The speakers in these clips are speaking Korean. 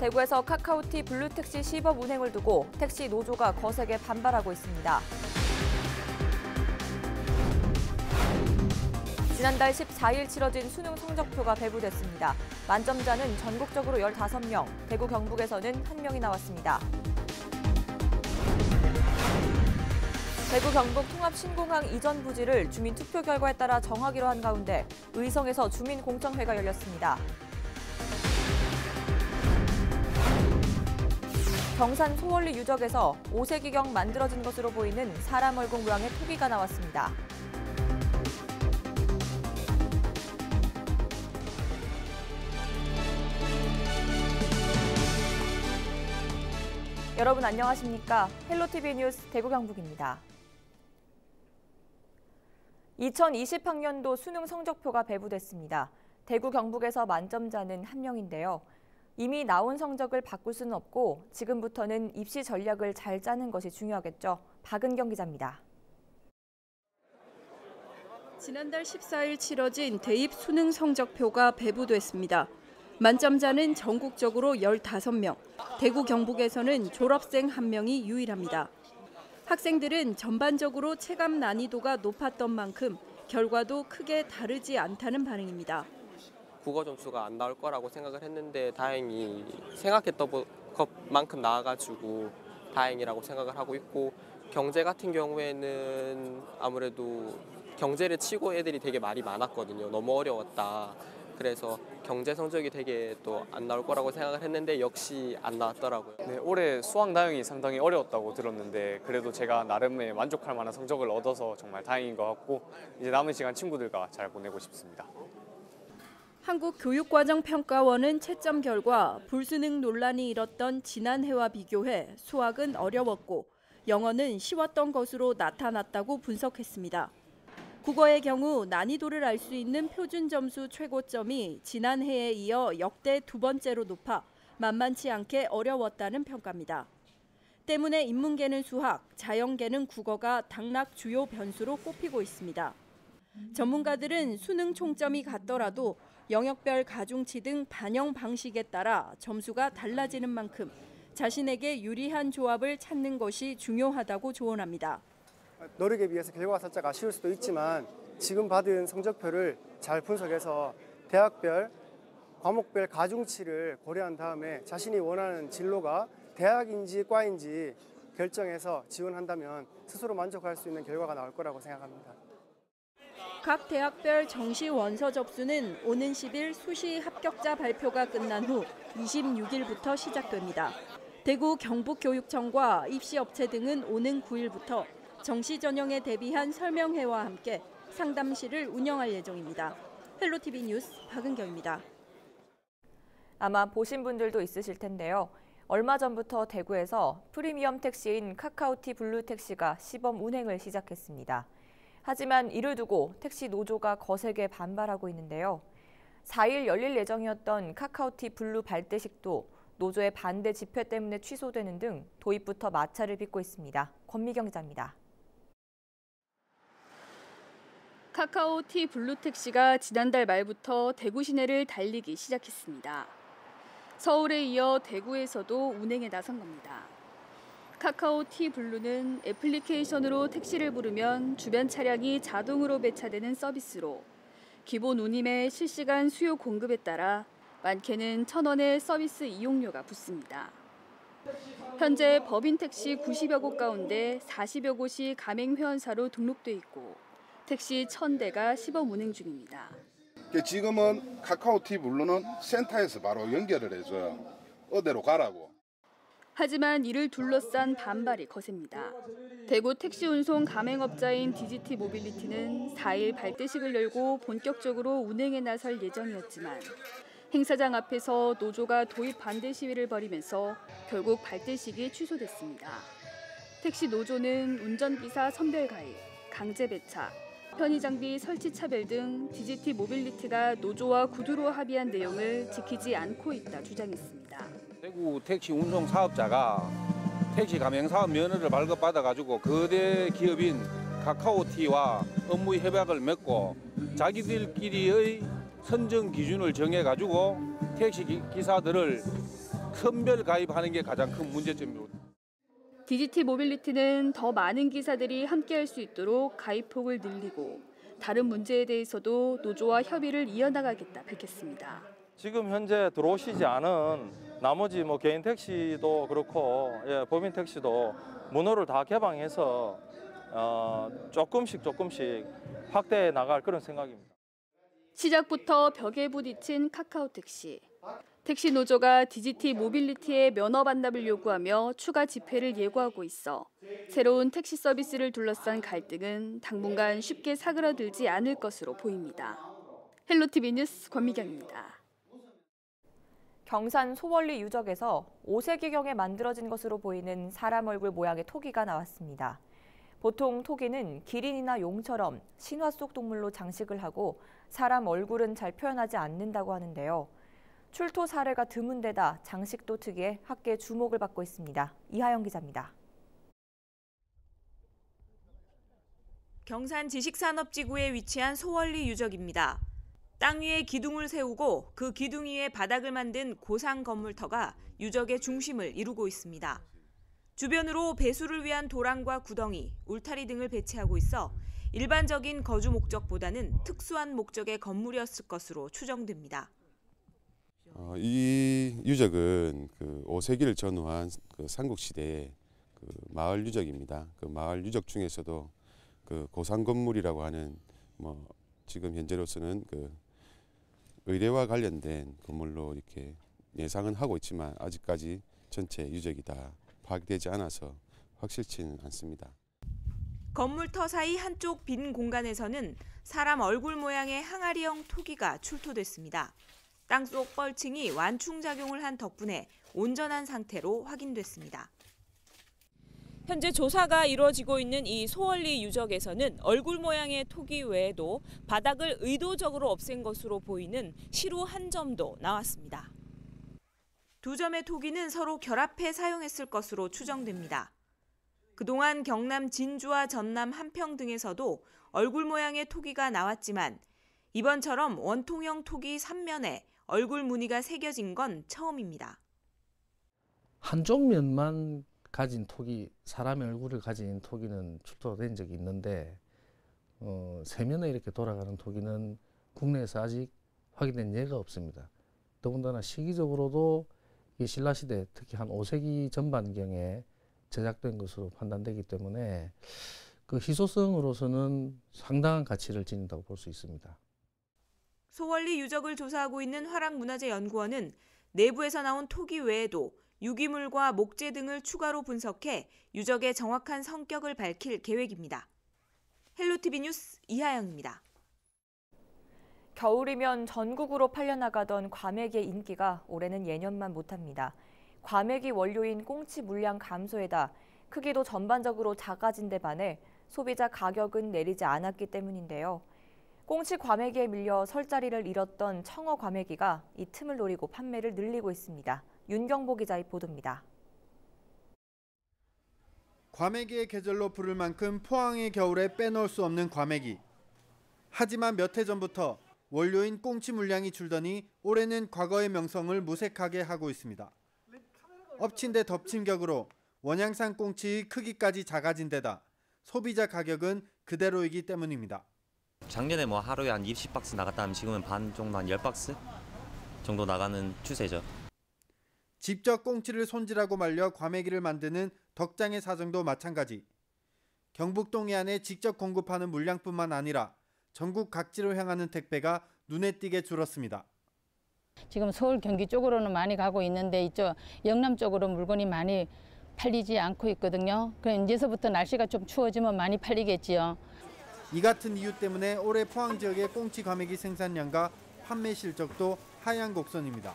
대구에서 카카오티 블루택시 시범 운행을 두고 택시 노조가 거세게 반발하고 있습니다. 지난달 14일 치러진 수능 성적표가 배부됐습니다. 만점자는 전국적으로 15명, 대구 경북에서는 1명이 나왔습니다. 대구 경북 통합신공항 이전 부지를 주민 투표 결과에 따라 정하기로 한 가운데 의성에서 주민공청회가 열렸습니다. 경산 소월리 유적에서 5세기경 만들어진 것으로 보이는 사람 얼굴 모양의 토기가 나왔습니다. 여러분 안녕하십니까? 헬로티비 뉴스 대구 경북입니다. 2020학년도 수능 성적표가 배부됐습니다. 대구 경북에서 만점자는 1명인데요. 이미 나온 성적을 바꿀 수는 없고 지금부터는 입시 전략을 잘 짜는 것이 중요하겠죠. 박은경 기자입니다. 지난달 14일 치러진 대입 수능 성적표가 배부됐습니다. 만점자는 전국적으로 15명, 대구 경북에서는 졸업생 1명이 유일합니다. 학생들은 전반적으로 체감 난이도가 높았던 만큼 결과도 크게 다르지 않다는 반응입니다. 국어 점수가 안 나올 거라고 생각을 했는데 다행히 생각했던 것만큼 나와가지고 다행이라고 생각을 하고 있고, 경제 같은 경우에는 아무래도 경제를 치고 애들이 되게 말이 많았거든요. 너무 어려웠다. 그래서 경제 성적이 되게 또 안 나올 거라고 생각을 했는데 역시 안 나왔더라고요. 네, 올해 수학 나형이 상당히 어려웠다고 들었는데 그래도 제가 나름의 만족할 만한 성적을 얻어서 정말 다행인 것 같고 이제 남은 시간 친구들과 잘 보내고 싶습니다. 한국교육과정평가원은 채점 결과 불수능 논란이 일었던 지난해와 비교해 수학은 어려웠고 영어는 쉬웠던 것으로 나타났다고 분석했습니다. 국어의 경우 난이도를 알 수 있는 표준 점수 최고점이 지난해에 이어 역대 2번째로 높아 만만치 않게 어려웠다는 평가입니다. 때문에 인문계는 수학, 자연계는 국어가 당락 주요 변수로 꼽히고 있습니다. 전문가들은 수능 총점이 같더라도 영역별 가중치 등 반영 방식에 따라 점수가 달라지는 만큼 자신에게 유리한 조합을 찾는 것이 중요하다고 조언합니다. 노력에 비해서 결과가 살짝 아쉬울 수도 있지만 지금 받은 성적표를 잘 분석해서 대학별, 과목별 가중치를 고려한 다음에 자신이 원하는 진로가 대학인지 과인지 결정해서 지원한다면 스스로 만족할 수 있는 결과가 나올 거라고 생각합니다. 각 대학별 정시 원서 접수는 오는 10일 수시 합격자 발표가 끝난 후 26일부터 시작됩니다. 대구 경북교육청과 입시업체 등은 오는 9일부터 정시 전형에 대비한 설명회와 함께 상담실을 운영할 예정입니다. 헬로티비 뉴스 박은경입니다. 아마 보신 분들도 있으실 텐데요. 얼마 전부터 대구에서 프리미엄 택시인 카카오티 블루택시가 시범 운행을 시작했습니다. 하지만 이를 두고 택시 노조가 거세게 반발하고 있는데요. 4일 열릴 예정이었던 카카오티 블루 발대식도 노조의 반대 집회 때문에 취소되는 등 도입부터 마찰을 빚고 있습니다. 권미경 기자입니다. 카카오티 블루택시가 지난달 말부터 대구 시내를 달리기 시작했습니다. 서울에 이어 대구에서도 운행에 나선 겁니다. 카카오티 블루는 애플리케이션으로 택시를 부르면 주변 차량이 자동으로 배차되는 서비스로 기본 운임의 실시간 수요 공급에 따라 많게는 1,000원의 서비스 이용료가 붙습니다. 현재 법인 택시 90여 곳 가운데 40여 곳이 가맹 회원사로 등록돼 있고 택시 1,000대가 시범 운행 중입니다. 지금은 카카오티 블루는 센터에서 바로 연결을 해줘요. 어디로 가라고. 하지만 이를 둘러싼 반발이 거셉니다. 대구 택시 운송 가맹업자인 디지티 모빌리티는 4일 발대식을 열고 본격적으로 운행에 나설 예정이었지만 행사장 앞에서 노조가 도입 반대 시위를 벌이면서 결국 발대식이 취소됐습니다. 택시 노조는 운전기사 선별 가입, 강제 배차, 편의장비 설치 차별 등 디지티 모빌리티가 노조와 구두로 합의한 내용을 지키지 않고 있다 주장했습니다. 대구 택시 운송 사업자가 택시 가맹 사업 면허를 발급받아가지고 거대 기업인 카카오티와 업무 협약을 맺고 자기들끼리의 선정 기준을 정해가지고 택시 기사들을 선별 가입하는 게 가장 큰 문제점입니다. DGT 모빌리티는 더 많은 기사들이 함께할 수 있도록 가입폭을 늘리고 다른 문제에 대해서도 노조와 협의를 이어나가겠다 밝혔습니다. 지금 현재 들어오시지 않은 나머지 개인 택시도 그렇고 법인 택시도 문호를 다 개방해서 조금씩 확대해 나갈 그런 생각입니다. 시작부터 벽에 부딪힌 카카오택시. 택시 노조가 DGT 모빌리티의 면허 반납을 요구하며 추가 집회를 예고하고 있어 새로운 택시 서비스를 둘러싼 갈등은 당분간 쉽게 사그라들지 않을 것으로 보입니다. 헬로티비 뉴스 권미경입니다. 경산 소월리 유적에서 5세기경에 만들어진 것으로 보이는 사람 얼굴 모양의 토기가 나왔습니다. 보통 토기는 기린이나 용처럼 신화 속 동물로 장식을 하고 사람 얼굴은 잘 표현하지 않는다고 하는데요. 출토 사례가 드문 데다 장식도 특이해 학계 주목을 받고 있습니다. 이하영 기자입니다. 경산 지식산업지구에 위치한 소월리 유적입니다. 땅 위에 기둥을 세우고 그 기둥 위에 바닥을 만든 고상 건물터가 유적의 중심을 이루고 있습니다. 주변으로 배수를 위한 도랑과 구덩이, 울타리 등을 배치하고 있어 일반적인 거주 목적보다는 특수한 목적의 건물이었을 것으로 추정됩니다. 이 유적은 5세기를 전후한 삼국시대의 마을 유적입니다. 그 마을 유적 중에서도 고상 건물이라고 하는 지금 현재로서는 의뢰와 관련된 건물로 이렇게 예상은 하고 있지만 아직까지 전체 유적이 다 파악되지 않아서 확실치는 않습니다. 건물터 사이 한쪽 빈 공간에서는 사람 얼굴 모양의 항아리형 토기가 출토됐습니다. 땅속 뻘층이 완충작용을 한 덕분에 온전한 상태로 확인됐습니다. 현재 조사가 이루어지고 있는 이 소월리 유적에서는 얼굴 모양의 토기 외에도 바닥을 의도적으로 없앤 것으로 보이는 시루 한 점도 나왔습니다. 두 점의 토기는 서로 결합해 사용했을 것으로 추정됩니다. 그동안 경남 진주와 전남 한평 등에서도 얼굴 모양의 토기가 나왔지만 이번처럼 원통형 토기 3면에 얼굴 무늬가 새겨진 건 처음입니다. 한쪽 면만 가진 토기, 사람의 얼굴을 가진 토기는 출토된 적이 있는데 세 면에 이렇게 돌아가는 토기는 국내에서 아직 확인된 예가 없습니다. 더군다나 시기적으로도 이 신라시대 특히 한 5세기 전반경에 제작된 것으로 판단되기 때문에 그 희소성으로서는 상당한 가치를 지닌다고 볼 수 있습니다. 소월리 유적을 조사하고 있는 화랑문화재연구원은 내부에서 나온 토기 외에도 유기물과 목재 등을 추가로 분석해 유적의 정확한 성격을 밝힐 계획입니다. 헬로티비 뉴스 이하영입니다. 겨울이면 전국으로 팔려나가던 과메기의 인기가 올해는 예년만 못합니다. 과메기 원료인 꽁치 물량 감소에다 크기도 전반적으로 작아진 데 반해 소비자 가격은 내리지 않았기 때문인데요. 꽁치 과메기에 밀려 설 자리를 잃었던 청어 과메기가 이 틈을 노리고 판매를 늘리고 있습니다. 윤경보 기자의 보도입니다. 과메기의 계절로 부를 만큼 포항의 겨울에 빼놓을 수 없는 과메기. 하지만 몇 해 전부터 원료인 꽁치 물량이 줄더니 올해는 과거의 명성을 무색하게 하고 있습니다. 엎친 데 덮친 격으로 원양산 꽁치의 크기까지 작아진 데다 소비자 가격은 그대로이기 때문입니다. 작년에 하루에 한 20박스 나갔다면 지금은 반 정도 한 10박스 정도 나가는 추세죠. 직접 꽁치를 손질하고 말려 과메기를 만드는 덕장의 사정도 마찬가지. 경북 동해안에 직접 공급하는 물량뿐만 아니라 전국 각지로 향하는 택배가 눈에 띄게 줄었습니다. 지금 서울 경기 쪽으로는 많이 가고 있는데 이쪽 영남 쪽으로 물건이 많이 팔리지 않고 있거든요. 그럼 이제서부터 날씨가 좀 추워지면 많이 팔리겠지요. 이 같은 이유 때문에 올해 포항 지역의 꽁치 과메기 생산량과 판매 실적도 하향 곡선입니다.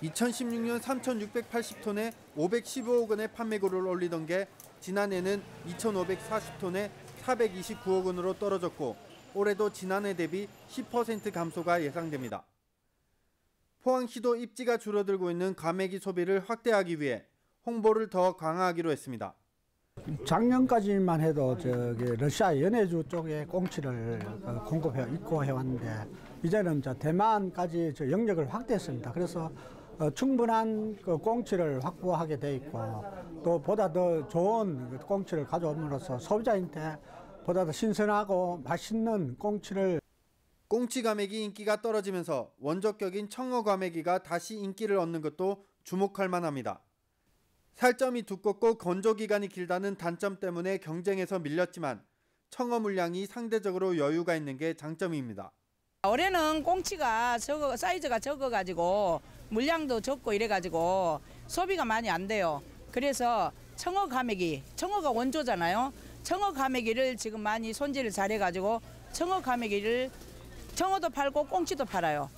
2016년 3,680톤에 515억 원의 판매고를 올리던 게 지난해는 2,540톤에 429억 원으로 떨어졌고 올해도 지난해 대비 10% 감소가 예상됩니다. 포항시도 입지가 줄어들고 있는 과메기 소비를 확대하기 위해 홍보를 더 강화하기로 했습니다. 작년까지만 해도 러시아 연해주 쪽에 꽁치를 공급해 입고 해왔는데 이제는 대만까지 영역을 확대했습니다. 그래서 충분한 그 꽁치를 확보하게 돼 있고 또 보다 더 좋은 꽁치를 가져옴으로써 소비자한테 보다 더 신선하고 맛있는 꽁치를 꽁치 과메기 인기가 떨어지면서 원조격인 청어 과메기가 다시 인기를 얻는 것도 주목할 만합니다. 살점이 두껍고 건조 기간이 길다는 단점 때문에 경쟁에서 밀렸지만 청어 물량이 상대적으로 여유가 있는 게 장점입니다. 올해는 꽁치가 사이즈가 적어가지고 물량도 적고 이래가지고 소비가 많이 안 돼요. 그래서 청어 과메기, 청어가 원조잖아요. 청어 과메기를 지금 많이 손질을 잘해가지고 청어 과메기를 청어도 팔고 꽁치도 팔아요.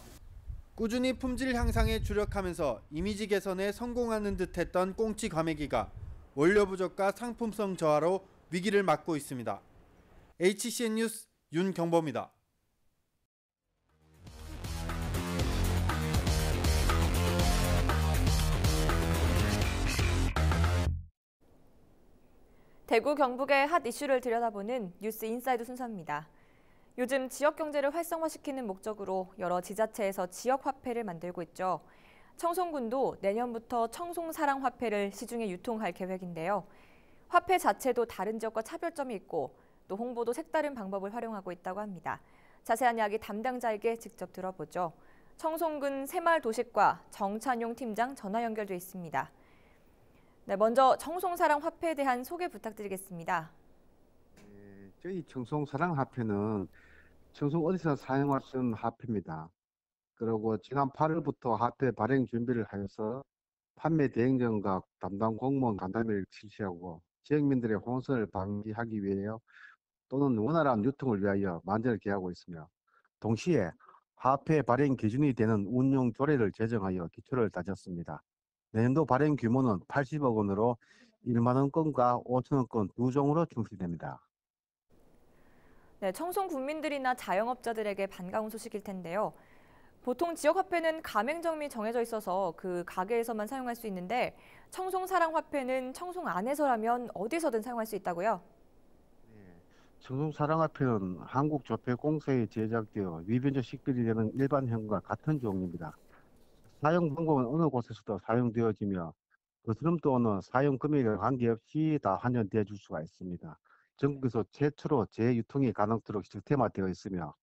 꾸준히 품질 향상에 주력하면서 이미지 개선에 성공하는 듯했던 꽁치 과메기가 원료 부족과 상품성 저하로 위기를 맞고 있습니다. HCN 뉴스 윤경보입니다. 대구 경북의 핫 이슈를 들여다보는 뉴스 인사이드 순서입니다. 요즘 지역 경제를 활성화시키는 목적으로 여러 지자체에서 지역 화폐를 만들고 있죠. 청송군도 내년부터 청송사랑 화폐를 시중에 유통할 계획인데요. 화폐 자체도 다른 지역과 차별점이 있고 또 홍보도 색다른 방법을 활용하고 있다고 합니다. 자세한 이야기 담당자에게 직접 들어보죠. 청송군 새마을도시과 정찬용 팀장 전화 연결돼 있습니다. 네, 먼저 청송사랑 화폐에 대한 소개 부탁드리겠습니다. 저희 청송사랑 화폐는 청송 어디서나 사용할 수 있는 화폐입니다. 그리고 지난 8월부터 화폐 발행 준비를 하여서 판매 대행정과 담당 공무원 간담회를 실시하고 지역민들의 혼선을 방지하기 위하여 또는 원활한 유통을 위하여 만전을 기하고 있으며 동시에 화폐 발행 기준이 되는 운용 조례를 제정하여 기초를 다졌습니다. 내년도 발행 규모는 80억 원으로 1만 원권과 5천 원권 두 종으로 출시됩니다. 네, 청송 국민들이나 자영업자들에게 반가운 소식일 텐데요. 보통 지역 화폐는 가맹점이 정해져 있어서 그 가게에서만 사용할 수 있는데 청송 사랑 화폐는 청송 안에서라면 어디서든 사용할 수 있다고요? 청송 사랑 화폐는 한국조폐공사에 제작되어 위변적 식별이 되는 일반 현금과 같은 종입니다. 사용 방법은 어느 곳에서도 사용되어지며 거스름도 어느 사용 금액에 관계없이 다 환전되어 줄 수가 있습니다. 전국에서 최초로 재유통이 가능토록 시스템화되어 있으며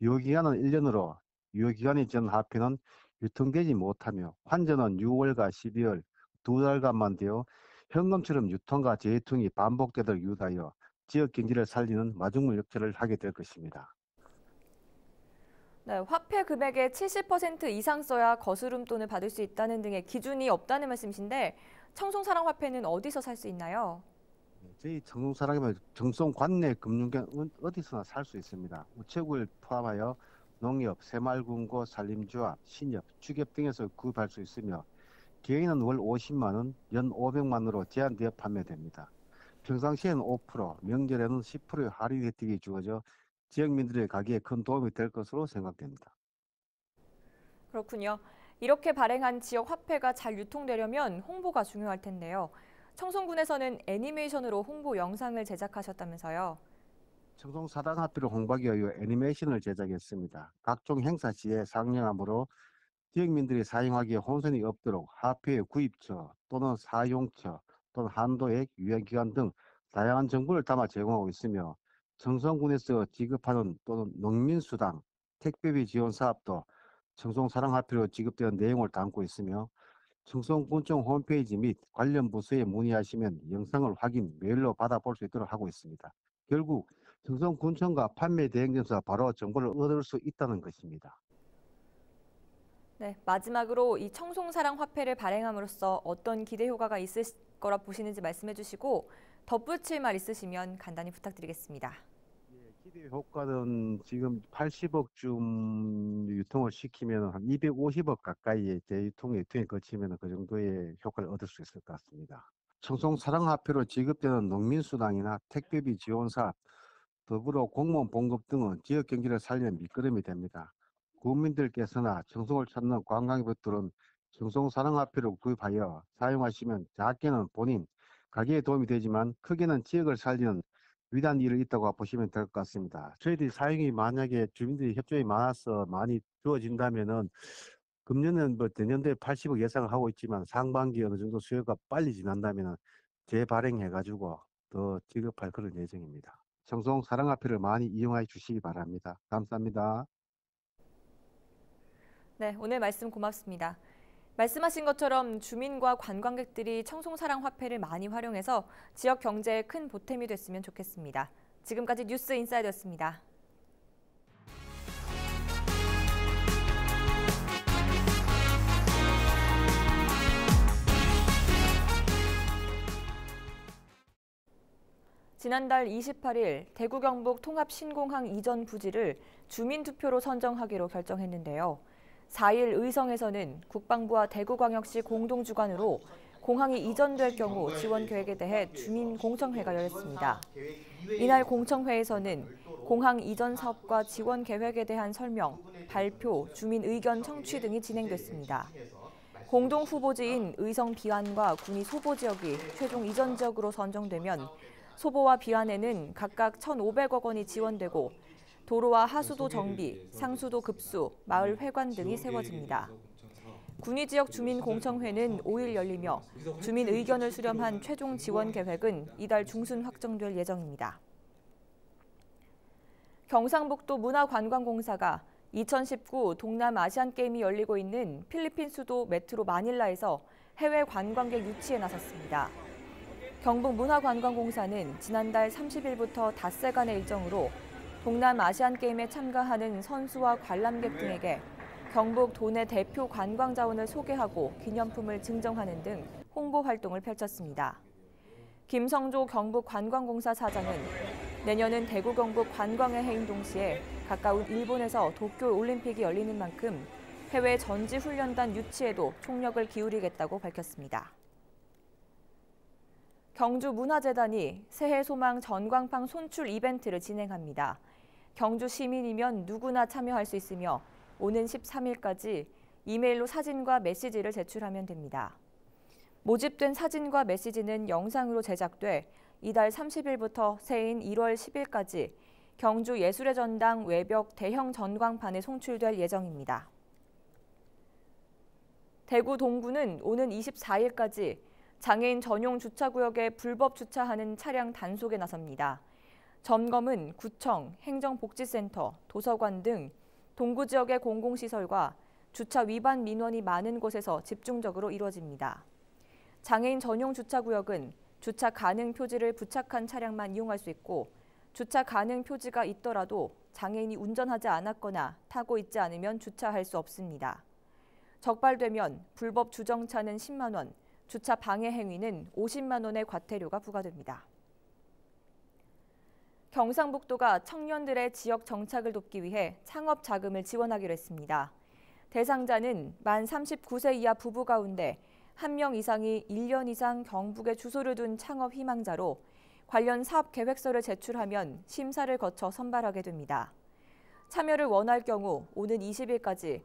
유효기간은 1년으로 유효기간이 전 화폐는 유통되지 못하며 환전은 6월과 12월 두 달간만 되어 현금처럼 유통과 재유통이 반복되도록 유도하여 지역 경제를 살리는 마중물 역할을 하게 될 것입니다. 네, 화폐 금액의 70% 이상 써야 거스름돈을 받을 수 있다는 등의 기준이 없다는 말씀이신데 청송사랑 화폐는 어디서 살 수 있나요? 저희 청송사랑이면 청송 관내 금융기관 어디서나 살 수 있습니다. 우체국을 포함하여 농협, 새마을금고, 산림조합, 신협, 축협 등에서 구입할 수 있으며 개인은 월 50만 원, 연 500만 원으로 제한되어 판매됩니다. 평상시에는 5%, 명절에는 10%의 할인 혜택이 주어져 지역민들의 가게에 큰 도움이 될 것으로 생각됩니다. 그렇군요. 이렇게 발행한 지역 화폐가 잘 유통되려면 홍보가 중요할 텐데요. 청송군에서는 애니메이션으로 홍보 영상을 제작하셨다면서요. 청송 사랑 화폐를 홍보하기 위하여 애니메이션을 제작했습니다. 각종 행사 시에 상영함으로 지역민들이 사용하기에 혼선이 없도록 화폐의 구입처 또는 사용처 또는 한도액, 유효기간 등 다양한 정보를 담아 제공하고 있으며 청송군에서 지급하는 또는 농민수당, 택배비 지원 사업도 청송사랑화폐로 지급되는 내용을 담고 있으며 청송군청 홈페이지 및 관련 부서에 문의하시면 영상을 확인, 메일로 받아볼 수 있도록 하고 있습니다. 결국 청송군청과 판매 대행점에서 바로 정보를 얻을 수 있다는 것입니다. 네, 마지막으로 이 청송사랑 화폐를 발행함으로써 어떤 기대 효과가 있을 거라 보시는지 말씀해 주시고 덧붙일 말 있으시면 간단히 부탁드리겠습니다. 기대 효과는 지금 80억쯤 유통을 시키면 한 250억 가까이의 유통이 거치면 그 정도의 효과를 얻을 수 있을 것 같습니다. 청송사랑화폐로 지급되는 농민수당이나 택배비 지원 사업, 더불어 공무원 봉급 등은 지역 경제를 살리는 밑거름이 됩니다. 국민들께서나 청송을 찾는 관광객들은 청송사랑화폐로 구입하여 사용하시면 작게는 본인, 가게에 도움이 되지만 크게는 지역을 살리는 위대한 일이 있다고 보시면 될 것 같습니다. 저희들이 사용이 만약에 주민들이 협조가 많아서 많이 주어진다면은 금년은 뭐 내년도에 80억 예상을 하고 있지만 상반기 어느 정도 수요가 빨리 지난다면 재발행해가지고 더 지급할 그런 예정입니다. 청송 사랑화폐를 많이 이용해 주시기 바랍니다. 감사합니다. 네, 오늘 말씀 고맙습니다. 말씀하신 것처럼 주민과 관광객들이 청송사랑화폐를 많이 활용해서 지역 경제에 큰 보탬이 됐으면 좋겠습니다. 지금까지 뉴스 인사이드였습니다. 지난달 28일 대구 경북 통합 신공항 이전 부지를 주민투표로 선정하기로 결정했는데요. 4일 의성에서는 국방부와 대구광역시 공동주관으로 공항이 이전될 경우 지원 계획에 대해 주민 공청회가 열렸습니다. 이날 공청회에서는 공항 이전 사업과 지원 계획에 대한 설명, 발표, 주민 의견 청취 등이 진행됐습니다. 공동 후보지인 의성 비안과 군위 소보 지역이 최종 이전 지역으로 선정되면 소보와 비안에는 각각 1,500억 원이 지원되고 도로와 하수도 정비, 상수도 급수, 마을 회관 등이 세워집니다. 군위 지역 주민 공청회는 5일 열리며 주민 의견을 수렴한 최종 지원 계획은 이달 중순 확정될 예정입니다. 경상북도 문화관광공사가 2019 동남아시안게임이 열리고 있는 필리핀 수도 메트로 마닐라에서 해외 관광객 유치에 나섰습니다. 경북문화관광공사는 지난달 30일부터 닷새간의 일정으로 동남아시안게임에 참가하는 선수와 관람객 등에게 경북 도내 대표 관광자원을 소개하고 기념품을 증정하는 등 홍보 활동을 펼쳤습니다. 김성조 경북관광공사 사장은 내년은 대구 경북 관광의 해인 동시에 가까운 일본에서 도쿄올림픽이 열리는 만큼 해외 전지훈련단 유치에도 총력을 기울이겠다고 밝혔습니다. 경주문화재단이 새해 소망 전광판 손출 이벤트를 진행합니다. 경주 시민이면 누구나 참여할 수 있으며 오는 13일까지 이메일로 사진과 메시지를 제출하면 됩니다. 모집된 사진과 메시지는 영상으로 제작돼 이달 30일부터 새해인 1월 10일까지 경주 예술의 전당 외벽 대형 전광판에 송출될 예정입니다. 대구 동구는 오는 24일까지 장애인 전용 주차구역에 불법 주차하는 차량 단속에 나섭니다. 점검은 구청, 행정복지센터, 도서관 등 동구 지역의 공공시설과 주차 위반 민원이 많은 곳에서 집중적으로 이루어집니다. 장애인 전용 주차구역은 주차 가능 표지를 부착한 차량만 이용할 수 있고 주차 가능 표지가 있더라도 장애인이 운전하지 않았거나 타고 있지 않으면 주차할 수 없습니다. 적발되면 불법 주정차는 10만 원, 주차 방해 행위는 50만 원의 과태료가 부과됩니다. 경상북도가 청년들의 지역 정착을 돕기 위해 창업 자금을 지원하기로 했습니다. 대상자는 만 39세 이하 부부 가운데 1명 이상이 1년 이상 경북에 주소를 둔 창업 희망자로 관련 사업 계획서를 제출하면 심사를 거쳐 선발하게 됩니다. 참여를 원할 경우 오는 20일까지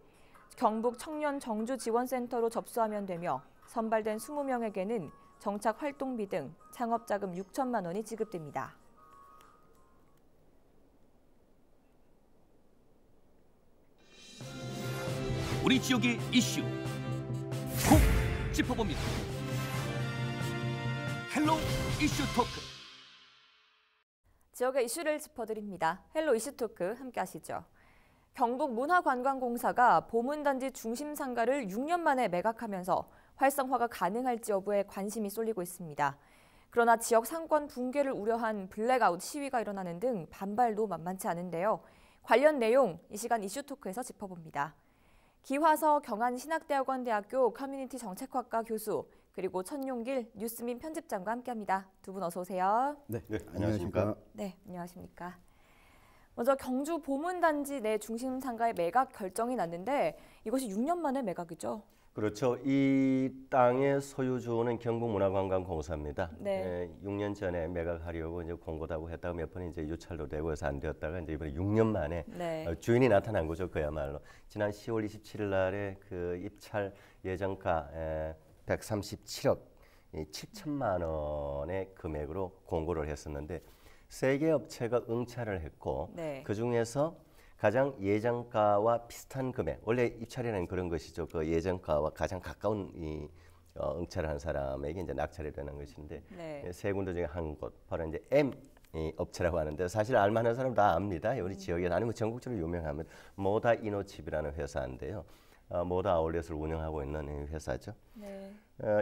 경북 청년 정주 지원센터로 접수하면 되며 선발된 20명에게는 정착 활동비 등 창업자금 6천만 원이 지급됩니다. 우리 지역의 이슈 콕 짚어봅니다. 헬로 이슈 토크. 지역의 이슈를 짚어드립니다. 헬로 이슈 토크 함께 하시죠. 경북문화관광공사가 보문단지 중심상가를 6년 만에 매각하면서 활성화가 가능할지 여부에 관심이 쏠리고 있습니다. 그러나 지역 상권 붕괴를 우려한 블랙아웃 시위가 일어나는 등 반발도 만만치 않은데요. 관련 내용 이 시간 이슈 토크에서 짚어봅니다. 기화서 경안신학대학원대학교 커뮤니티 정책학과 교수 그리고 천용길 뉴스민 편집장과 함께합니다. 두 분 어서 오세요. 네, 안녕하십니까. 네, 안녕하십니까. 먼저 경주 보문단지 내 중심 상가의 매각 결정이 났는데 이것이 6년 만에 매각이죠? 그렇죠. 이 땅의 소유주는 경북문화관광공사입니다. 네. 6년 전에 매각하려고 이제 공고하고 했다가 몇 번 이제 유찰도 되고 해서 안 되었다가 이제 이번에 6년 만에 네. 주인이 나타난 거죠. 그야말로 지난 10월 27일 날에 그 입찰 예정가 137억 7천만 원의 금액으로 공고를 했었는데 3개 업체가 응찰을 했고 네. 그 중에서 가장 예정가와 비슷한 금액, 원래 입찰이라는 그런 것이죠. 그 예정가와 가장 가까운 이 응찰을 한 사람에게 이제 낙찰이 되는 것인데 네. 세 군데 중에 한 곳, 바로 이제 M 업체라고 하는데 사실 알만한 사람 다 압니다. 우리 지역에 아니면 전국적으로 유명하면 모다 이노칩이라는 회사인데요. 모다 아울렛을 운영하고 있는 회사죠. 네.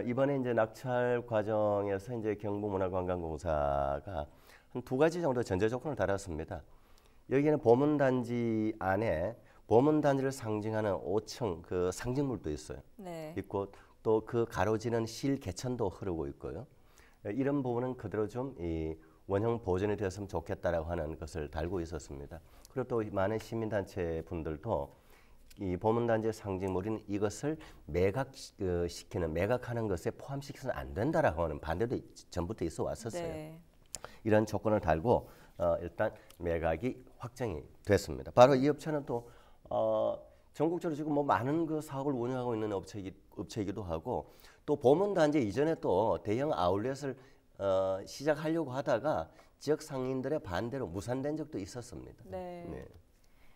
이번에 이제 낙찰 과정에서 이제 경북문화관광공사가 한 2가지 정도 전제 조건을 달았습니다. 여기는 보문단지 안에 보문단지를 상징하는 5층 그 상징물도 있어요. 네. 있고 또 그 가로지는 실 개천도 흐르고 있고요. 이런 부분은 그대로 좀 이 원형 보존이 되었으면 좋겠다라고 하는 것을 달고 있었습니다. 그리고 또 많은 시민단체 분들도 이 보문단지의 상징물인 이것을 매각시키는 매각하는 것에 포함시켜서는 안 된다라고 하는 반대도 전부터 있어 왔었어요. 네. 이런 조건을 달고 일단 매각이 확정이 됐습니다. 바로 이 업체는 또 전국적으로 지금 뭐 많은 그 사업을 운영하고 있는 업체이기도 하고 또 보문단지 이전에 또 대형 아울렛을 시작하려고 하다가 지역 상인들의 반대로 무산된 적도 있었습니다. 네. 네.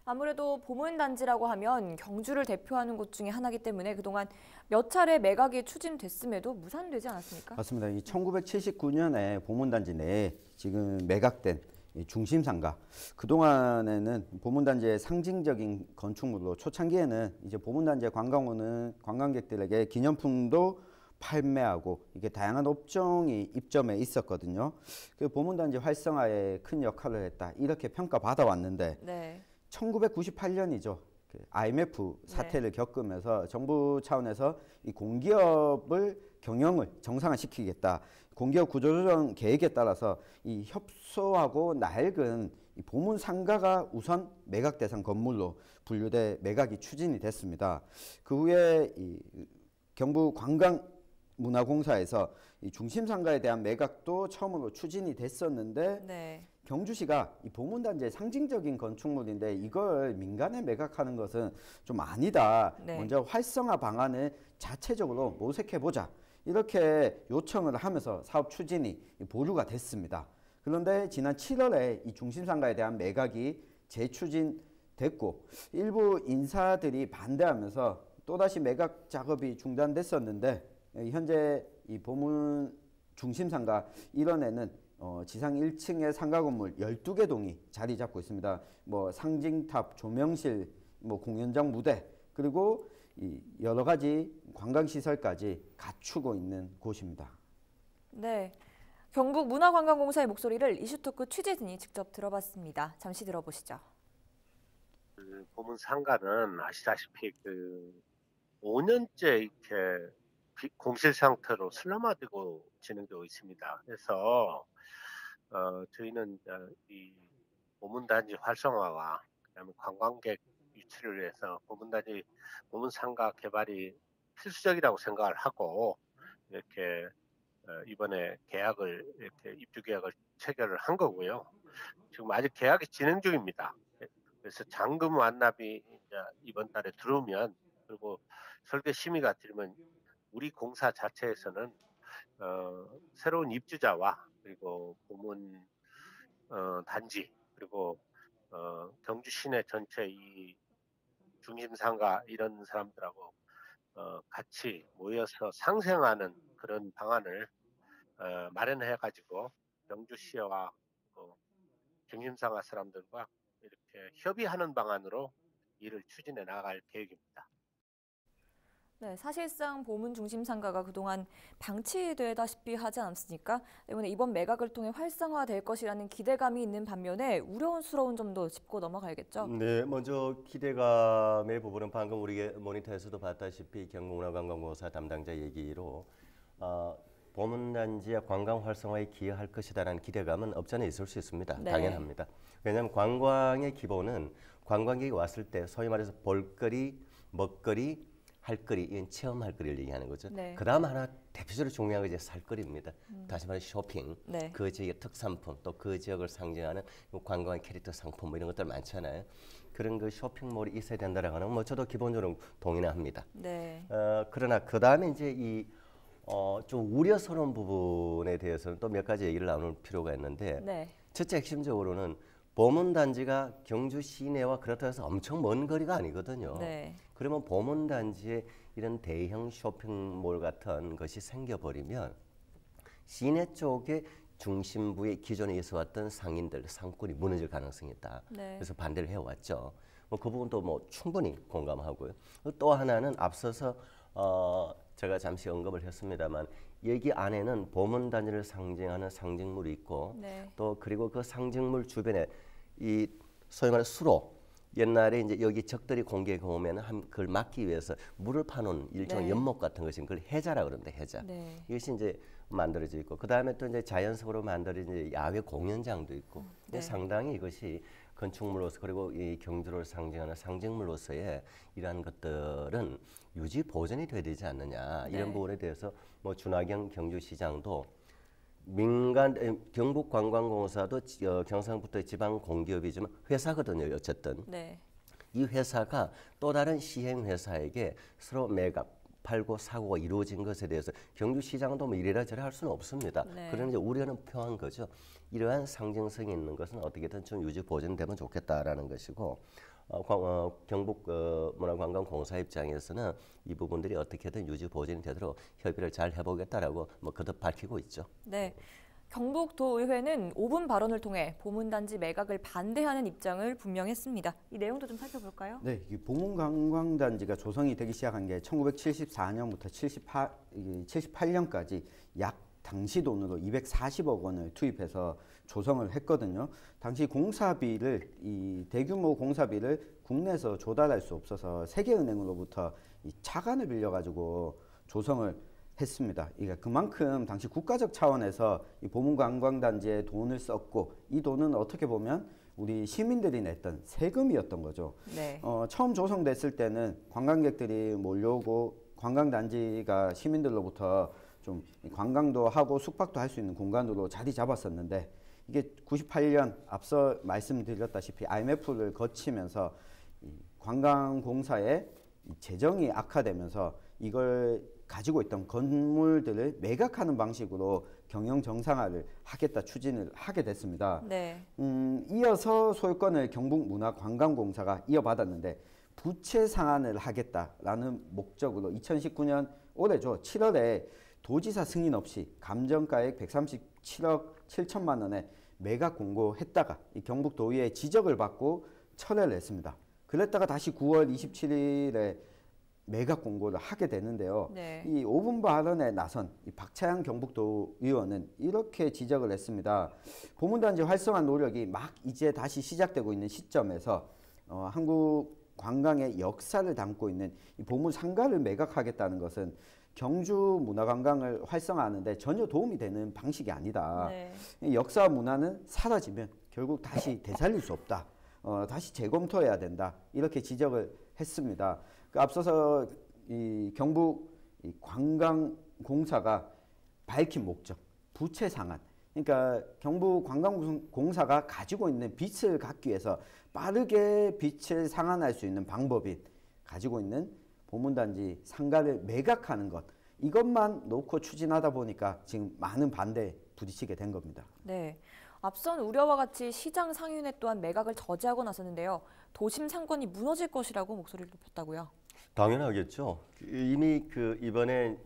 아무래도 보문단지라고 하면 경주를 대표하는 곳 중에 하나이기 때문에 그동안 몇 차례 매각이 추진됐음에도 무산되지 않았습니까? 맞습니다. 이 1979년에 보문단지 내에 지금 매각된 이 중심상가, 그동안에는 보문단지의 상징적인 건축물로 초창기에는 이제 보문단지의 관광객들에게 기념품도 판매하고 이게 다양한 업종이 입점해 있었거든요. 그 보문단지 활성화에 큰 역할을 했다 이렇게 평가받아 왔는데 네. 1998년이죠. 그 IMF 사태를 겪으면서 정부 차원에서 이 공기업을 경영을 정상화시키겠다. 공기업 구조조정 계획에 따라서 이 협소하고 낡은 이 보문 상가가 우선 매각 대상 건물로 분류돼 매각이 추진이 됐습니다. 그 후에 이 경북관광문화공사에서 이 중심 상가에 대한 매각도 처음으로 추진이 됐었는데 네. 경주시가 이 보문단지의 상징적인 건축물인데 이걸 민간에 매각하는 것은 좀 아니다. 네. 먼저 활성화 방안을 자체적으로 모색해보자. 이렇게 요청을 하면서 사업 추진이 보류가 됐습니다. 그런데 지난 7월에 이 중심상가에 대한 매각이 재추진됐고 일부 인사들이 반대하면서 또다시 매각 작업이 중단됐었는데 현재 이 보문 중심상가 일원에는 지상 1층의 상가 건물 12개 동이 자리 잡고 있습니다. 뭐 상징탑, 조명실, 뭐 공연장 무대 그리고 이 여러 가지 관광시설까지 갖추고 있는 곳입니다. 네, 경북문화관광공사의 목소리를 이슈토크 취재진이 직접 들어봤습니다. 잠시 들어보시죠. 그 보문 상가는 아시다시피 5년째 이렇게 공실 상태로 슬럼화되고 진행되고 있습니다. 그래서 저희는 이 보문단지 활성화와 그다음에 관광객 유치를 위해서 보문 상가 개발이 필수적이라고 생각을 하고 이렇게 이번에 이렇게 입주 계약을 체결을 한 거고요. 지금 아직 계약이 진행 중입니다. 그래서 잔금 완납이 이제 이번 달에 들어오면 그리고 설계 심의가 들으면 우리 공사 자체에서는 새로운 입주자와 그리고 보문 단지 그리고 경주 시내 전체 이 중심상가 이런 사람들하고 같이 모여서 상생하는 그런 방안을 마련해 가지고 경주시와 중심상가 사람들과 이렇게 협의하는 방안으로 일을 추진해 나갈 계획입니다. 네, 사실상 보문 중심 상가가 그동안 방치되다시피 하지 않았습니까? 때문에 이번 매각을 통해 활성화될 것이라는 기대감이 있는 반면에 우려스러운 점도 짚고 넘어가야겠죠? 네, 먼저 기대감의 부분은 방금 우리 모니터에서도 봤다시피 경북문화관광공사 담당자 얘기로 보문단지의 관광 활성화에 기여할 것이다라는 기대감은 없잖아 있을 수 있습니다. 네. 당연합니다. 왜냐하면 관광의 기본은 관광객이 왔을 때 소위 말해서 볼거리, 먹거리, 할거리, 이건 체험할 거리를 얘기하는 거죠. 네. 그 다음 하나 대표적으로 중요한 게 이제 살거리입니다. 다시 말해 쇼핑, 네. 그 지역의 특산품, 또 그 지역을 상징하는 관광의 캐릭터 상품 뭐 이런 것들 많잖아요. 그런 그 쇼핑몰이 있어야 된다라고 하는 뭐 저도 기본적으로 동의는 합니다. 네. 그러나 그 다음에 이제 이 좀 우려스러운 부분에 대해서는 또 몇 가지 얘기를 나눌 필요가 있는데 네. 첫째 핵심적으로는 보문단지가 경주 시내와 그렇다고 해서 엄청 먼 거리가 아니거든요. 네. 그러면 보문단지에 이런 대형 쇼핑몰 같은 것이 생겨버리면 시내 쪽에 중심부에 기존에 있어왔던 상인들, 상권이 무너질 가능성이 있다. 네. 그래서 반대를 해왔죠. 뭐 그 부분도 뭐 충분히 공감하고요. 또 하나는 앞서서 제가 잠시 언급을 했습니다만 여기 안에는 보문단지를 상징하는 상징물이 있고 네. 또 그리고 그 상징물 주변에 이 소위 말하는 수로 옛날에 이제 여기 적들이 공격해 오면 그걸 막기 위해서 물을 파놓은 일종의 네. 연못 같은 것이 그걸 해자라 그러는데 해자. 네. 이것이 이제 만들어져 있고 그 다음에 또 이제 자연석으로 만들어진 이제 야외 공연장도 있고 네. 상당히 이것이 건축물로서 그리고 이 경주를 상징하는 상징물로서의 이러한 것들은 유지 보존이 돼야 되지 않느냐 이런 네. 부분에 대해서 뭐 준하경 경주시장도 민간 경북관광공사도 경상북도의 지방 공기업이지만 회사거든요. 어쨌든 네. 이 회사가 또 다른 시행 회사에게 서로 매각 팔고 사고가 이루어진 것에 대해서 경주시장도 뭐 이래라 저래 할 수는 없습니다. 네. 그런 이제 우려는 표한 거죠. 이러한 상징성이 있는 것은 어떻게든 좀 유지 보존되면 좋겠다라는 것이고 경북 문화관광공사 입장에서는 이 부분들이 어떻게든 유지 보존이 되도록 협의를 잘 해보겠다라고 뭐 거듭 밝히고 있죠. 네. 경북도의회는 5분 발언을 통해 보문단지 매각을 반대하는 입장을 분명했습니다. 이 내용도 좀 살펴볼까요? 네, 이 보문관광단지가 조성이 되기 시작한 게 1974년부터 78년까지 약 당시 돈으로 240억 원을 투입해서 조성을 했거든요. 당시 공사비를 이 대규모 공사비를 국내에서 조달할 수 없어서 세계은행으로부터 이 차관을 빌려가지고 조성을 했습니다. 그러니까 그만큼 당시 국가적 차원에서 이 보문관광단지에 돈을 썼고 이 돈은 어떻게 보면 우리 시민들이 냈던 세금이었던 거죠. 네. 처음 조성됐을 때는 관광객들이 몰려오고 관광단지가 시민들로부터 좀 관광도 하고 숙박도 할 수 있는 공간으로 자리 잡았었는데 이게 98년 앞서 말씀드렸다시피 IMF를 거치면서 이 관광공사의 재정이 악화되면서 이걸 가지고 있던 건물들을 매각하는 방식으로 경영 정상화를 하겠다 추진을 하게 됐습니다. 네. 이어서 소유권을 경북문화관광공사가 이어받았는데 부채 상환을 하겠다라는 목적으로 2019년 올해죠. 7월에 도지사 승인 없이 감정가액 137억 7천만 원에 매각 공고했다가 이 경북도의회 지적을 받고 철회를 했습니다. 그랬다가 다시 9월 27일에 매각 공고를 하게 되는데요. 네. 이 5분 발언에 나선 이 박차양 경북도 의원은 이렇게 지적을 했습니다. 보문단지 활성화 노력이 막 이제 다시 시작되고 있는 시점에서 한국 관광의 역사를 담고 있는 이 보문 상가를 매각하겠다는 것은 경주 문화관광을 활성화하는데 전혀 도움이 되는 방식이 아니다. 네. 이 역사와 문화는 사라지면 결국 다시 되살릴 수 없다. 다시 재검토해야 된다. 이렇게 지적을 했습니다. 앞서서 이 경북 이 관광공사가 밝힌 목적, 부채 상환. 그러니까 경북관광공사가 가지고 있는 빚을 갚기 위해서 빠르게 빚을 상환할 수 있는 방법인 가지고 있는 보문단지 상가를 매각하는 것. 이것만 놓고 추진하다 보니까 지금 많은 반대에 부딪히게 된 겁니다. 네. 앞선 우려와 같이 시장 상인회 또한 매각을 저지하고 나섰는데요. 도심 상권이 무너질 것이라고 목소리를 높였다고요. 당연하겠죠. 이미 이번에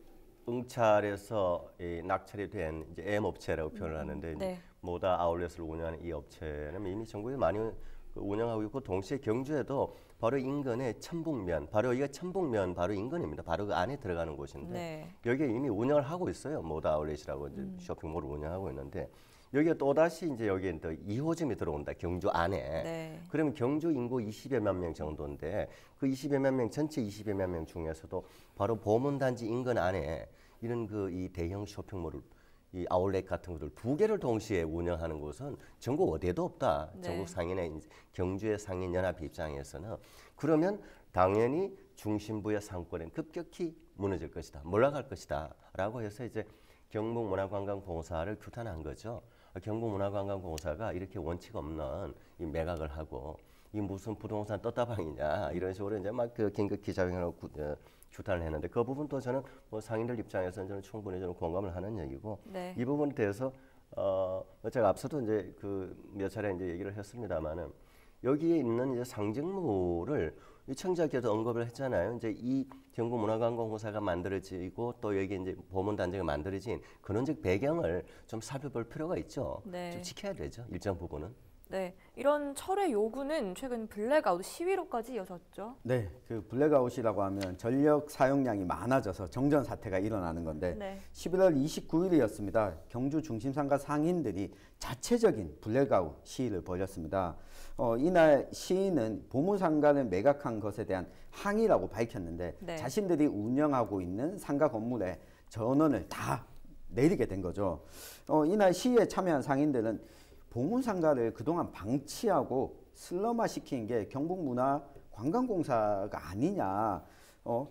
응찰에서 낙찰이 된 이제 M업체라고 표현을 하는데 네. 모다 아울렛을 운영하는 이 업체는 이미 전국에 많이 운영하고 있고 동시에 경주에도 바로 인근의 천북면, 바로 여기가 천북면 바로 인근입니다. 바로 그 안에 들어가는 곳인데 네. 여기에 이미 운영을 하고 있어요. 모다 아울렛이라고 이제 쇼핑몰을 운영하고 있는데 여기가 또 다시 이제 여기에 또 2호점이 들어온다. 경주 안에. 네. 그러면 경주 인구 20여만 명 정도인데 그 20여만 명 전체 20여만 명 중에서도 바로 보문단지 인근 안에 이런 이 대형 쇼핑몰을 이 아울렛 같은 것들 2개를 동시에 운영하는 곳은 전국 어디에도 없다. 네. 전국 상인의 경주의 상인 연합 입장에서는 그러면 당연히 중심부의 상권은 급격히 무너질 것이다. 몰락할 것이다라고 해서 이제 경북문화관광공사를 규탄한 거죠. 경북문화관광공사가 이렇게 원칙 없는 이 매각을 하고 이 무슨 부동산 떴다방이냐 이런 식으로 이제 막 긴급 기자회견을 규탄을 했는데 그 부분도 저는 뭐 상인들 입장에서는 저는 충분히 저는 공감을 하는 얘기고 네. 이 부분에 대해서 제가 앞서도 이제 그 몇 차례 이제 얘기를 했습니다만은 여기에 있는 이제 상징물을 이 청자께도 언급을 했잖아요. 이제 이 경북문화관광공사가 만들어지고 또 여기 이제 보문단지가 만들어진 근원적 배경을 좀 살펴볼 필요가 있죠. 네. 좀 지켜야 되죠. 일정 부분은. 네, 이런 철회 요구는 최근 블랙아웃 시위로까지 이어졌죠. 네, 그 블랙아웃이라고 하면 전력 사용량이 많아져서 정전 사태가 일어나는 건데 네. 11월 29일이었습니다. 경주 중심상가 상인들이 자체적인 블랙아웃 시위를 벌였습니다. 이날 시위는 보문상가를 매각한 것에 대한 항의라고 밝혔는데 네. 자신들이 운영하고 있는 상가 건물에 전원을 다 내리게 된 거죠. 이날 시위에 참여한 상인들은 보문상가를 그동안 방치하고 슬럼화시킨 게 경북문화관광공사가 아니냐.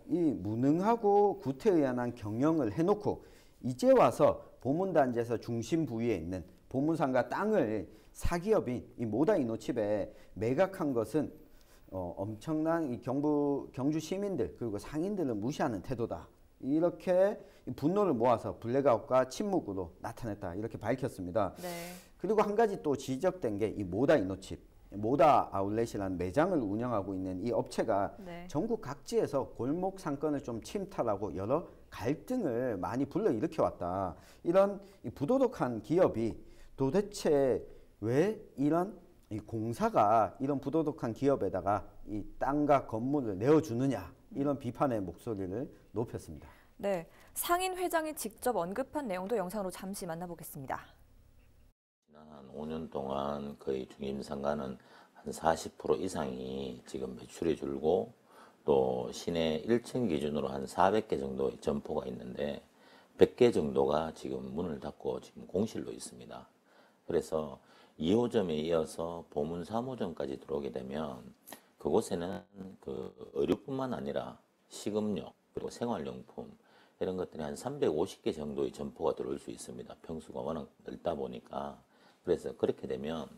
이 무능하고 구태의연한 경영을 해놓고 이제 와서 보문단지에서 중심 부위에 있는 보문상가 땅을 사기업인 이 모다 이노칩에 매각한 것은 엄청난 이 경주 시민들 그리고 상인들을 무시하는 태도다. 이렇게 분노를 모아서 블랙아웃과 침묵으로 나타냈다. 이렇게 밝혔습니다. 네. 그리고 한 가지 또 지적된 게 이 모다 이노칩, 모다 아울렛이라는 매장을 운영하고 있는 이 업체가 네. 전국 각지에서 골목 상권을 좀 침탈하고 여러 갈등을 많이 불러일으켜왔다. 이런 이 부도덕한 기업이 도대체 왜 이런 이 공사가 이런 부도덕한 기업에다가 이 땅과 건물을 내어주느냐 이런 비판의 목소리를 높였습니다. 네, 상인 회장이 직접 언급한 내용도 영상으로 잠시 만나보겠습니다. 한 5년 동안 거의 중심상가는 한 40% 이상이 지금 매출이 줄고 또 시내 1층 기준으로 한 400개 정도의 점포가 있는데 100개 정도가 지금 문을 닫고 지금 공실로 있습니다. 그래서 2호점에 이어서 보문 3호점까지 들어오게 되면 그곳에는 그 의류뿐만 아니라 식음료 그리고 생활용품 이런 것들이 한 350개 정도의 점포가 들어올 수 있습니다. 평수가 워낙 넓다 보니까. 그래서 그렇게 되면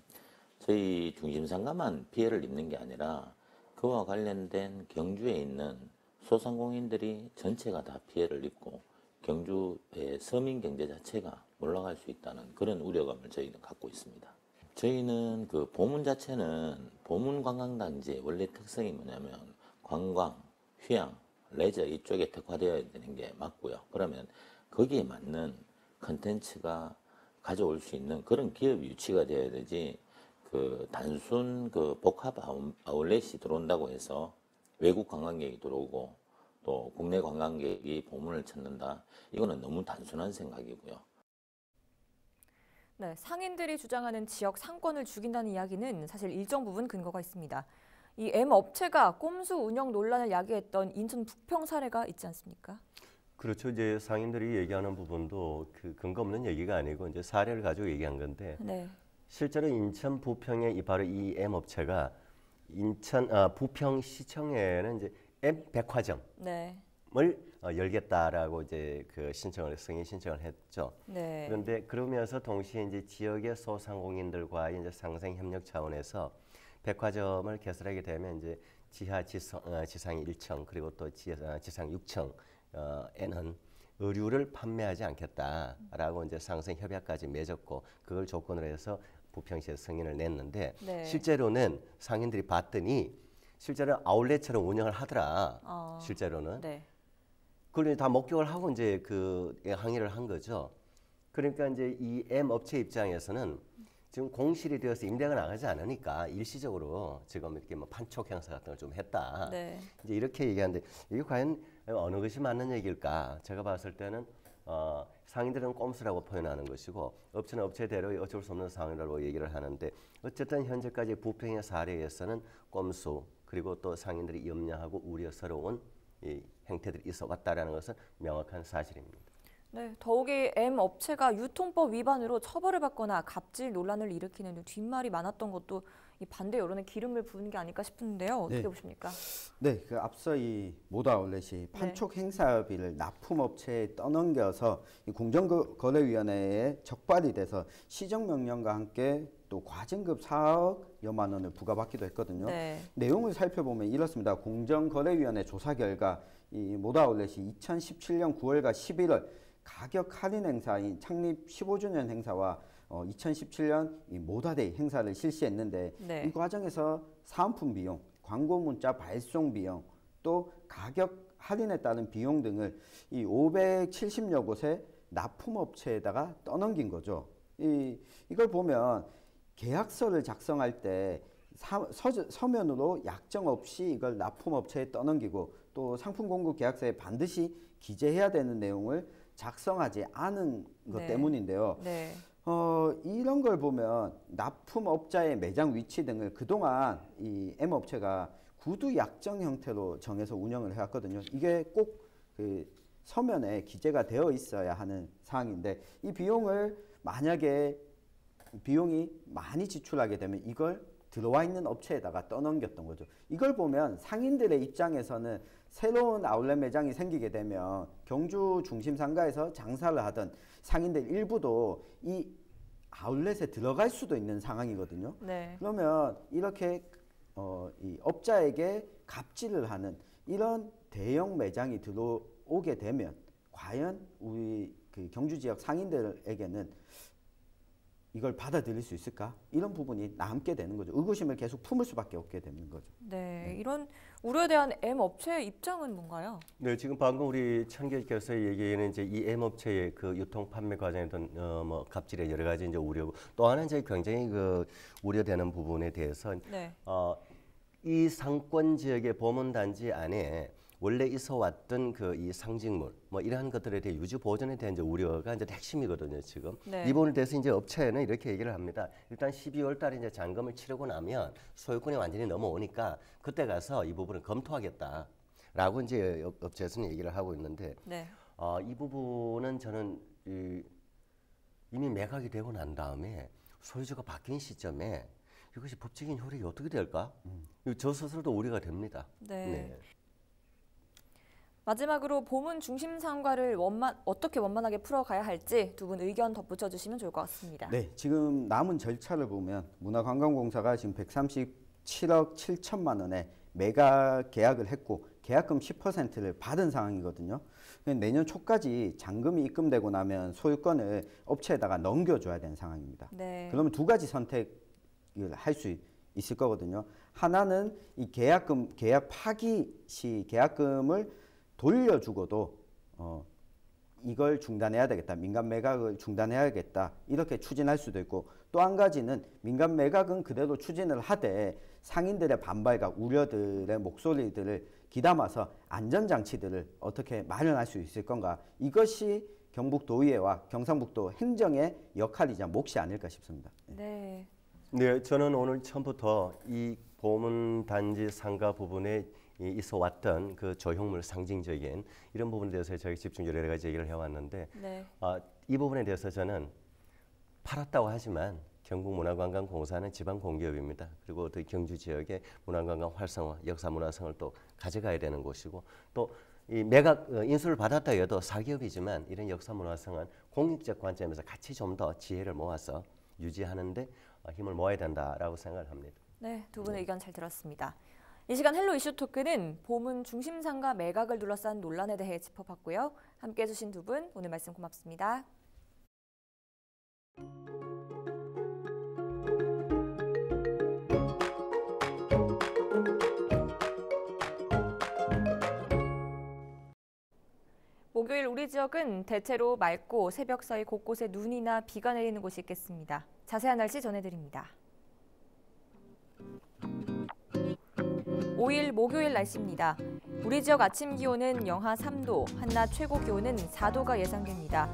저희 중심상가만 피해를 입는 게 아니라 그와 관련된 경주에 있는 소상공인들이 전체가 다 피해를 입고 경주의 서민 경제 자체가 올라갈 수 있다는 그런 우려감을 저희는 갖고 있습니다. 저희는 그 보문 자체는 보문 관광단지의 원래 특성이 뭐냐면 관광, 휴양, 레저 이쪽에 특화되어야 되는 게 맞고요. 그러면 거기에 맞는 컨텐츠가 가져올 수 있는 그런 기업이 유치가 되어야 되지 그 단순 그 복합 아울렛이 들어온다고 해서 외국 관광객이 들어오고 또 국내 관광객이 보문을 찾는다. 이거는 너무 단순한 생각이고요. 네, 상인들이 주장하는 지역 상권을 죽인다는 이야기는 사실 일정 부분 근거가 있습니다. 이 M 업체가 꼼수 운영 논란을 야기했던 인천 부평 사례가 있지 않습니까? 그렇죠. 이제 상인들이 얘기하는 부분도 그 근거 없는 얘기가 아니고 이제 사례를 가지고 얘기한 건데 네. 실제로 인천 부평의 바로 이 M 업체가 인천 부평시청에는 이제 M 백화점을 네. 열겠다라고 이제 그 승인 신청을 했죠. 네. 그런데 그러면서 동시에 이제 지역의 소상공인들과의 이제 상생 협력 차원에서 백화점을 개설하게 되면 이제 지상 1층 그리고 또 지상 6층에는 의류를 판매하지 않겠다라고 이제 상생 협약까지 맺었고 그걸 조건으로 해서 부평시에서 승인을 냈는데 네. 실제로는 상인들이 봤더니 실제로 아울렛처럼 운영을 하더라. 실제로는. 네. 그걸 다 목격을 하고 이제 그 항의를 한 거죠. 그러니까 이제 이 M 업체 입장에서는 지금 공실이 되어서 임대가 나가지 않으니까 일시적으로 지금 이렇게 뭐 판촉 행사 같은 걸 좀 했다. 네. 이제 이렇게 얘기하는데 이게 과연 어느 것이 맞는 얘기일까? 제가 봤을 때는 상인들은 꼼수라고 표현하는 것이고 업체는 업체대로 어쩔 수 없는 상황이라고 얘기를 하는데 어쨌든 현재까지 부평의 사례에서는 꼼수 그리고 또 상인들이 염려하고 우려스러운 이 행태들이 있어 왔다라는 것은 명확한 사실입니다. 네, 더욱이 M 업체가 유통법 위반으로 처벌을 받거나 갑질 논란을 일으키는 뒷말이 많았던 것도 이 반대 여론에 기름을 부은 게 아닐까 싶은데요. 어떻게 네. 보십니까? 네, 그 앞서 이 모다 아울렛이 판촉 행사비를 납품업체에 떠넘겨서 이 공정거래위원회에 적발이 돼서 시정명령과 함께 또 과징금 4억여만 원을 부과받기도 했거든요. 네. 내용을 살펴보면 이렇습니다. 공정거래위원회 조사 결과 이 모다 아울렛이 2017년 9월과 11월 가격 할인 행사인 창립 15주년 행사와 2017년 이 모다데이 행사를 실시했는데 네. 이 과정에서 사은품 비용, 광고 문자 발송 비용, 또 가격 할인에 따른 비용 등을 이 570여 곳의 납품업체에다가 떠넘긴 거죠. 이걸 보면 계약서를 작성할 때 서면으로 약정 없이 이걸 납품업체에 떠넘기고 또 상품 공급 계약서에 반드시 기재해야 되는 내용을 작성하지 않은 것 네. 때문인데요. 네. 이런 걸 보면 납품업자의 매장 위치 등을 그동안 이 M업체가 구두 약정 형태로 정해서 운영을 해왔거든요. 이게 꼭 그 서면에 기재가 되어 있어야 하는 사항인데 이 비용을 만약에 비용이 많이 지출하게 되면 이걸 들어와 있는 업체에다가 떠넘겼던 거죠. 이걸 보면 상인들의 입장에서는 새로운 아울렛 매장이 생기게 되면 경주 중심 상가에서 장사를 하던 상인들 일부도 이 아울렛에 들어갈 수도 있는 상황이거든요. 네. 그러면 이렇게 이 업자에게 갑질을 하는 이런 대형 매장이 들어오게 되면 과연 우리 그 경주 지역 상인들에게는 이걸 받아들일 수 있을까? 이런 부분이 남게 되는 거죠. 의구심을 계속 품을 수밖에 없게 되는 거죠. 네, 이런 우려에 대한 M업체의 입장은 뭔가요? 네, 지금 방금 우리 천 교수께서 얘기하는 이제 이 M업체의 그 유통 판매 과정에 어떤 뭐 갑질의 여러 가지 이제 우려고 또 하나 이제 굉장히 그 우려되는 부분에 대해서 네. 이 상권 지역의 보문단지 안에 원래 있어왔던 그 이 상징물 뭐 이러한 것들에 대해 유지 보존에 대한 이제 우려가 이제 핵심이거든요 지금. 네. 이 부분에 대해서 이제 업체는 이렇게 얘기를 합니다. 일단 12월달에 이제 잔금을 치르고 나면 소유권이 완전히 넘어오니까 그때 가서 이 부분을 검토하겠다라고 이제 업체에서는 얘기를 하고 있는데 네. 이 부분은 저는 이미 매각이 되고 난 다음에 소유주가 바뀐 시점에 이것이 법적인 효력이 어떻게 될까? 저 스스로도 우려가 됩니다. 네. 네. 마지막으로 보문 중심 상가를 어떻게 원만하게 풀어가야 할지 두 분 의견 덧붙여 주시면 좋을 것 같습니다. 네, 지금 남은 절차를 보면 문화관광공사가 지금 137억 7천만 원에 매각 계약을 했고 계약금 10%를 받은 상황이거든요. 내년 초까지 잔금이 입금되고 나면 소유권을 업체에다가 넘겨줘야 되는 상황입니다. 네. 그러면 두 가지 선택을 할 수 있을 거거든요. 하나는 이 계약 파기 시 계약금을 돌려주고도 이걸 중단해야 되겠다. 민간 매각을 중단해야겠다. 이렇게 추진할 수도 있고 또 한 가지는 민간 매각은 그대로 추진을 하되 상인들의 반발과 우려들의 목소리들을 귀담아서 안전장치들을 어떻게 마련할 수 있을 건가. 이것이 경북도의회와 경상북도 행정의 역할이자 몫이 아닐까 싶습니다. 네. 네, 저는 오늘 처음부터 이 보문단지 상가 부분에 있어 왔던 그 조형물 상징적인 이런 부분에 대해서 저희 집중 여러 가지 얘기를 해왔는데 네. 이 부분에 대해서 저는 팔았다고 하지만 경북문화관광공사는 지방 공기업입니다. 그리고 또 경주 지역의 문화관광 활성화, 역사문화성을 또 가져가야 되는 곳이고 또 이 매각 인수를 받았다 해도 사기업이지만 이런 역사문화성은 공익적 관점에서 같이 좀 더 지혜를 모아서 유지하는데 힘을 모아야 된다라고 생각을 합니다. 네, 두 분의 의견 잘 들었습니다. 이 시간 헬로 이슈 토크는 보문 중심 상가 매각을 둘러싼 논란에 대해 짚어봤고요. 함께해 주신 두 분 오늘 말씀 고맙습니다. 목요일 우리 지역은 대체로 맑고 새벽 사이 곳곳에 눈이나 비가 내리는 곳이 있겠습니다. 자세한 날씨 전해드립니다. 5일 목요일 날씨입니다. 우리 지역 아침 기온은 영하 3도, 한낮 최고 기온은 4도가 예상됩니다.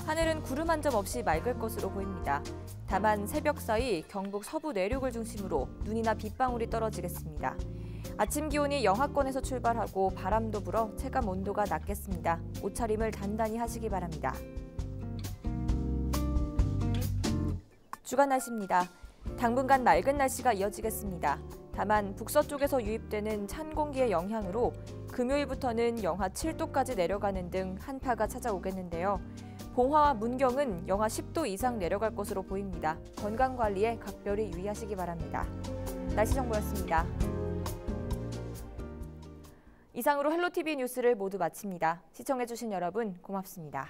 하늘은 구름 한 점 없이 맑을 것으로 보입니다. 다만 새벽 사이 경북 서부 내륙을 중심으로 눈이나 빗방울이 떨어지겠습니다. 아침 기온이 영하권에서 출발하고 바람도 불어 체감 온도가 낮겠습니다. 옷차림을 단단히 하시기 바랍니다. 주간 날씨입니다. 당분간 맑은 날씨가 이어지겠습니다. 다만 북서쪽에서 유입되는 찬 공기의 영향으로 금요일부터는 영하 7도까지 내려가는 등 한파가 찾아오겠는데요. 봉화와 문경은 영하 10도 이상 내려갈 것으로 보입니다. 건강관리에 각별히 유의하시기 바랍니다. 날씨 정보였습니다. 이상으로 헬로티비 뉴스를 모두 마칩니다. 시청해주신 여러분 고맙습니다.